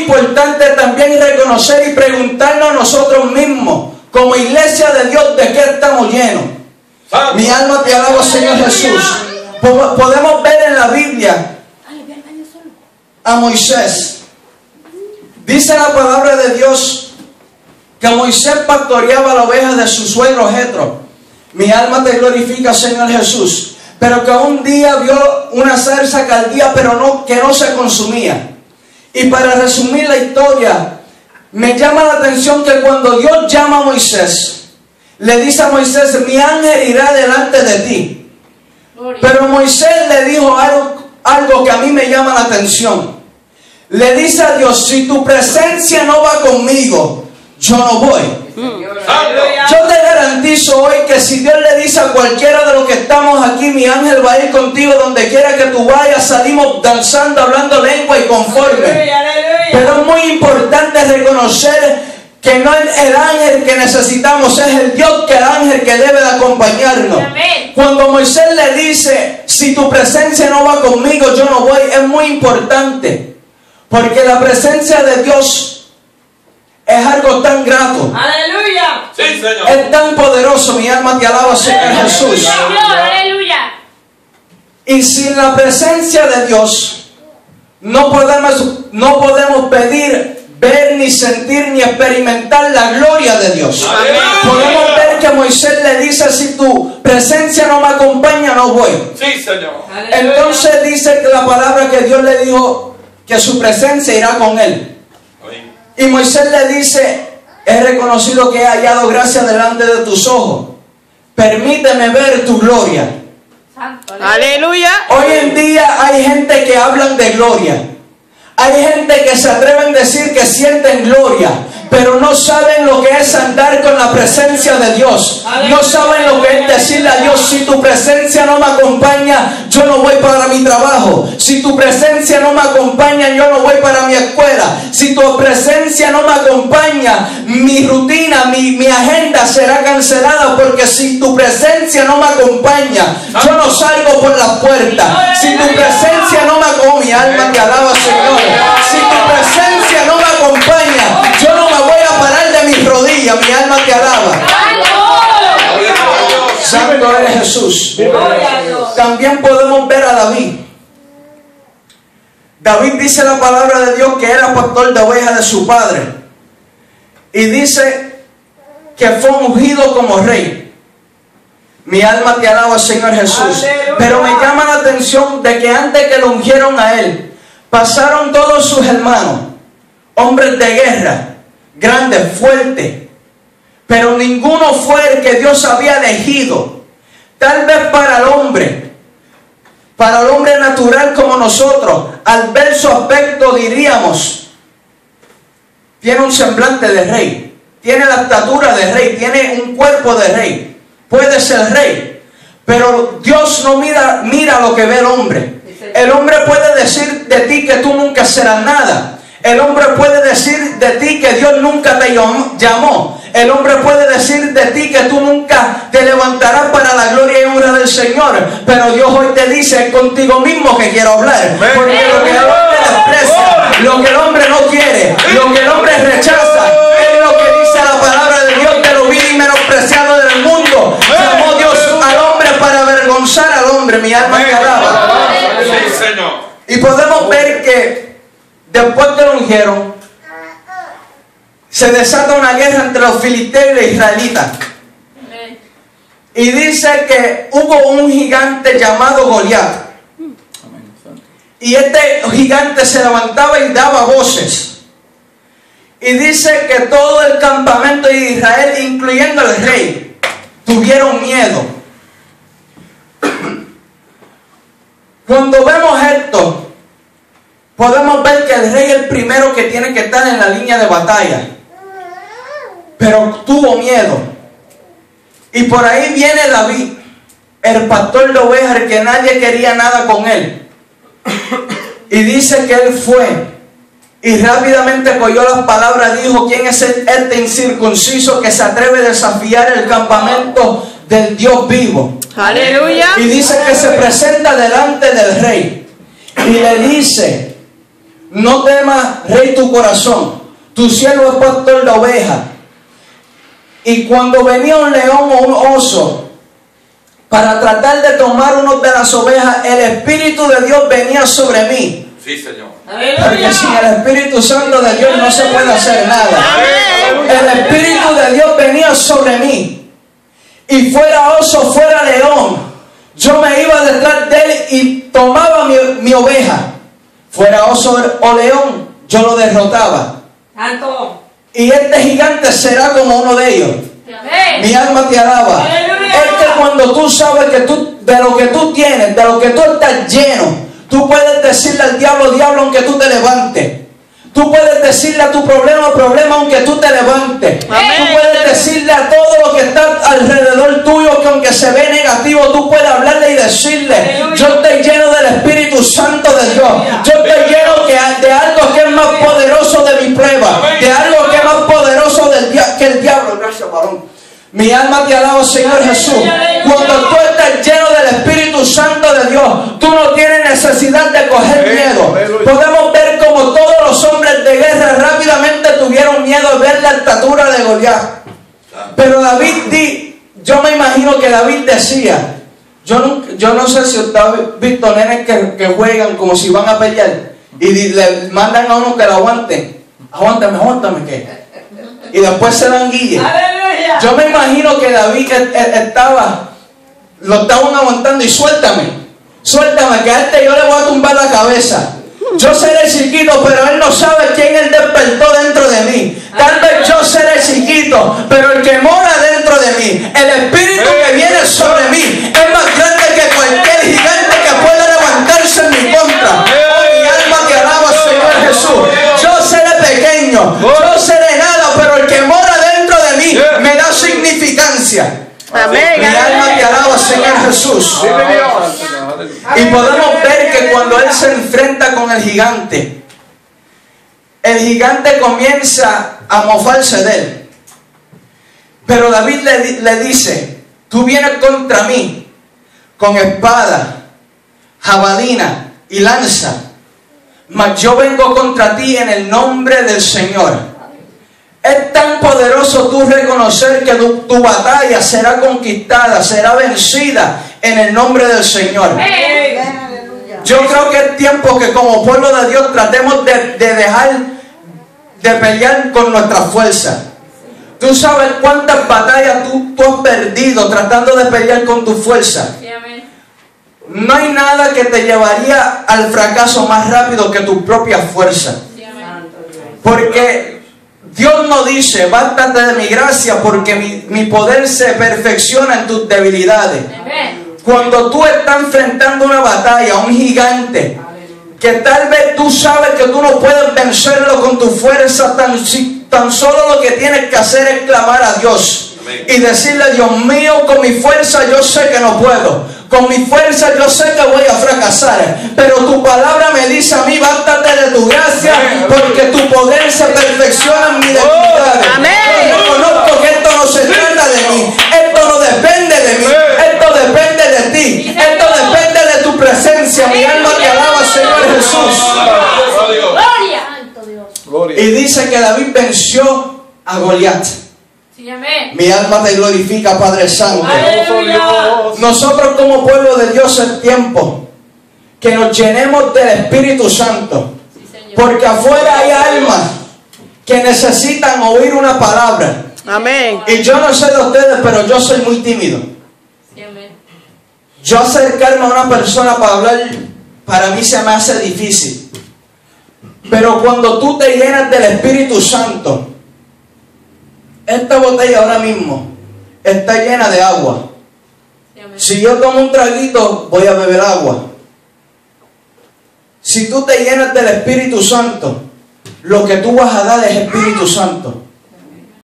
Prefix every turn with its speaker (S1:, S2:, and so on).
S1: importante también reconocer y preguntarnos a nosotros mismos, como iglesia de Dios, ¿de qué estamos llenos? Mi alma te alaba, Señor Jesús. Podemos ver en la Biblia a Moisés. Dice la palabra de Dios que Moisés pastoreaba la oveja de su suegro Jetro. Mi alma te glorifica, Señor Jesús. Pero que un día vio una zarza que ardía, pero que no se consumía. Y para resumir la historia, me llama la atención que cuando Dios llama a Moisés, le dice a Moisés: mi ángel irá delante de ti. Pero Moisés le dijo algo que a mí me llama la atención. Le dice a Dios: si tu presencia no va conmigo, yo no voy. Yo te garantizo hoy que si Dios le dice a cualquiera de los que estamos aquí: mi ángel va a ir contigo donde quiera que tú vayas, salimos danzando, hablando lengua y conforme. Pero es muy importante reconocer que no es el ángel que necesitamos, es el Dios, que el ángel que debe de acompañarnos. Cuando Moisés le dice: si tu presencia no va conmigo, yo no voy, es muy importante, porque la presencia de Dios es algo tan grato.
S2: Aleluya.
S3: Sí, Señor.
S1: Es tan poderoso. Mi alma te alaba, Señor Jesús.
S2: Aleluya.
S1: Y sin la presencia de Dios no podemos pedir, ver, ni sentir, ni experimentar la gloria de Dios.
S3: Amén.
S1: Podemos ver que Moisés le dice: si tu presencia no me acompaña, no voy.
S3: Sí, Señor.
S1: Entonces dice que la palabra que Dios le dijo que su presencia irá con él. Y Moisés le dice: he reconocido que he hallado gracia delante de tus ojos. Permíteme ver tu gloria.
S2: Aleluya.
S1: Hoy en día hay gente que hablan de gloria. Hay gente que se atreven a decir que sienten gloria, pero no saben lo que es andar con la presencia de Dios. No saben lo que es decirle a Dios: si tu presencia no me acompaña, yo no voy para mi trabajo. Si tu presencia no me acompaña, yo no voy para mi escuela. Si tu presencia no me acompaña, mi rutina, mi agenda será cancelada, porque si tu presencia no me acompaña, yo no salgo por la puerta. Si tu presencia no me acompaña, mi alma te alaba, Señor. Si tu presencia no me acompaña, yo no me voy a parar de mis rodillas. Mi alma te alaba. Santo eres Jesús. También podemos ver a David. David, dice la palabra de Dios, que era pastor de ovejas de su padre. Y dice que fue ungido como rey. Mi alma te alaba, Señor Jesús. Pero me llama la atención de que antes que lo ungieron a él, pasaron todos sus hermanos, hombres de guerra, grandes, fuertes, pero ninguno fue el que Dios había elegido. Tal vez para el hombre natural como nosotros, al ver su aspecto diríamos: tiene un semblante de rey, tiene la estatura de rey, tiene un cuerpo de rey, puede ser rey. Pero Dios no mira lo que ve el hombre. El hombre puede decir de ti que tú nunca serás nada. El hombre puede decir de ti que Dios nunca te llamó. El hombre puede decir de ti que tú nunca te levantarás para la gloria y honra del Señor. Pero Dios hoy te dice: es contigo mismo que quiero hablar. Porque lo que el hombre desprecia, lo que el hombre no quiere, lo que el hombre rechaza, es lo que dice la palabra de Dios: que lo vil y menospreciado del mundo llamó Dios al hombre para avergonzar al hombre. Mi alma te alaba.
S3: Sí, Señor.
S1: Y podemos ver que después que lo ungieron, se desata una guerra entre los filisteos y los israelitas. Y dice que hubo un gigante llamado Goliat. Y este gigante se levantaba y daba voces. Y dice que todo el campamento de Israel, incluyendo el rey, tuvieron miedo. Cuando vemos esto, podemos ver que el rey es el primero que tiene que estar en la línea de batalla. Pero tuvo miedo. Y por ahí viene David, el pastor de ovejas, el que nadie quería nada con él. Y dice que él fue y rápidamente cogió las palabras, dijo: ¿quién es este incircunciso que se atreve a desafiar el campamento del Dios vivo?
S2: Aleluya.
S1: Y dice que se presenta delante del rey y le dice: no temas, rey, tu corazón. Tu siervo es pastor de ovejas. Y cuando venía un león o un oso para tratar de tomar una de las ovejas, el Espíritu de Dios venía sobre mí.
S3: Sí, Señor.
S1: Porque sin el Espíritu Santo de Dios no se puede hacer nada. El Espíritu de Dios venía sobre mí. Y fuera oso, fuera león, yo me iba detrás de él y tomaba mi oveja. Fuera oso o león, yo lo derrotaba. Y este gigante será como uno de ellos. Mi alma te alaba. Es que cuando tú sabes que de lo que tú tienes, de lo que tú estás lleno, tú puedes decirle al diablo, diablo, aunque tú te levantes. Tú puedes decirle a tu problema, problema, aunque tú te levantes.
S2: Amén.
S1: Tú puedes decirle a todo lo que está alrededor tuyo, que aunque se ve negativo, tú puedes hablarle y decirle, yo estoy lleno del Espíritu Santo de Dios. Yo estoy lleno de algo que es más poderoso de mi prueba, de algo que es más poderoso que el diablo. Gracias, varón. Mi alma te alaba, Señor Jesús. Cuando tú estás lleno del Espíritu Santo de Dios, tú no tienes necesidad de coger miedo. Podemos ver como todos los hombres de guerra rápidamente tuvieron miedo de ver la estatura de Goliat. Pero David, yo me imagino que David decía, yo no sé si usted ha visto nenes que juegan como si van a pelear y le mandan a uno que lo aguanten. Aguántame, ¿qué? Y después se dan guille. Yo me imagino que David lo estaban aguantando y suéltame, que a este yo le voy a tumbar la cabeza. Yo seré chiquito, pero él no sabe quién él despertó dentro de mí. Tal vez yo seré chiquito, pero el que mora dentro de mí, el Espíritu que viene sobre mí, es más grande que cualquier gigante que pueda levantarse en mi contra. Oh, mi alma te alaba, Señor Jesús. Yo seré pequeño, yo seré nada, pero el que mora dentro de mí me da significancia.
S2: Amén.
S1: Mi alma te alaba, Señor Jesús. Y podemos ver que cuando él se enfrenta con el gigante comienza a mofarse de él. Pero David le dice, tú vienes contra mí con espada, jabalina y lanza, mas yo vengo contra ti en el nombre del Señor. Es tan poderoso tú reconocer que tu batalla será conquistada, será vencida en el nombre del Señor. Yo creo que es tiempo que como pueblo de Dios tratemos de dejar de pelear con nuestra fuerza. Tú sabes cuántas batallas tú has perdido tratando de pelear con tu fuerza. No hay nada que te llevaría al fracaso más rápido que tu propia fuerza. Porque Dios no dice, bástate de mi gracia porque mi poder se perfecciona en tus debilidades. Cuando tú estás enfrentando una batalla, un gigante, que tal vez tú sabes que tú no puedes vencerlo con tu fuerza, tan solo lo que tienes que hacer es clamar a Dios y decirle, Dios mío, con mi fuerza yo sé que no puedo. Con mi fuerza yo sé que voy a fracasar, pero tu palabra me dice a mí, bástate de tu gracia, porque tu poder se perfecciona en mi debilidad. Yo reconozco que esto no se trata de mí, esto no depende de mí, esto depende de ti, esto depende de tu presencia. Mi alma te alaba, Señor Jesús. Y dice que David venció a Goliat. Mi alma te glorifica, Padre Santo. Nosotros como pueblo de Dios es tiempo que nos llenemos del Espíritu Santo, porque afuera hay almas que necesitan oír una palabra.
S2: Amén.
S1: Y yo no sé de ustedes, pero yo soy muy tímido. Yo acercarme a una persona para hablar, para mí se me hace difícil. Pero cuando tú te llenas del Espíritu Santo, esta botella ahora mismo está llena de agua. Si yo tomo un traguito, voy a beber agua. Si tú te llenas del Espíritu Santo, lo que tú vas a dar es Espíritu Santo.